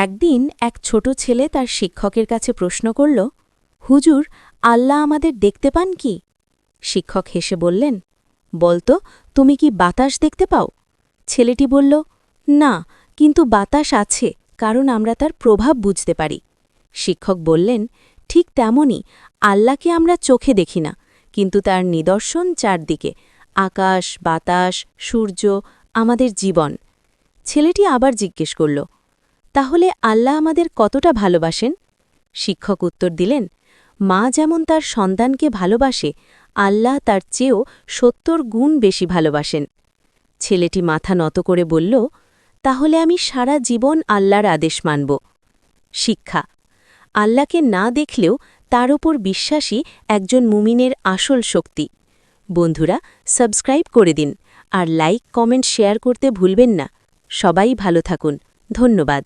একদিন এক ছোট ছেলে তার শিক্ষকের কাছে প্রশ্ন করল, হুজুর, আল্লাহ আমাদের দেখতে পান কি? শিক্ষক হেসে বললেন, বলতো, তুমি কি বাতাস দেখতে পাও? ছেলেটি বলল, না, কিন্তু বাতাস আছে, কারণ আমরা তার প্রভাব বুঝতে পারি। শিক্ষক বললেন, ঠিক তেমনি আল্লাহকে আমরা চোখে দেখি না, কিন্তু তার নিদর্শন চারদিকে, আকাশ, বাতাস, সূর্য, আমাদের জীবন। ছেলেটি আবার জিজ্ঞেস করল, তাহলে আল্লাহ আমাদের কতটা ভালোবাসেন? শিক্ষক উত্তর দিলেন, মা যেমন তার সন্তানকে ভালোবাসে, আল্লাহ তার চেয়েও ৭০ গুণ বেশি ভালোবাসেন। ছেলেটি মাথা নত করে বলল, তাহলে আমি সারা জীবন আল্লাহর আদেশ মানব। শিক্ষা: আল্লাহকে না দেখলেও তার ওপর বিশ্বাসী একজন মুমিনের আসল শক্তি। বন্ধুরা, সাবস্ক্রাইব করে দিন আর লাইক, কমেন্ট, শেয়ার করতে ভুলবেন না। সবাই ভালো থাকুন। ধন্যবাদ।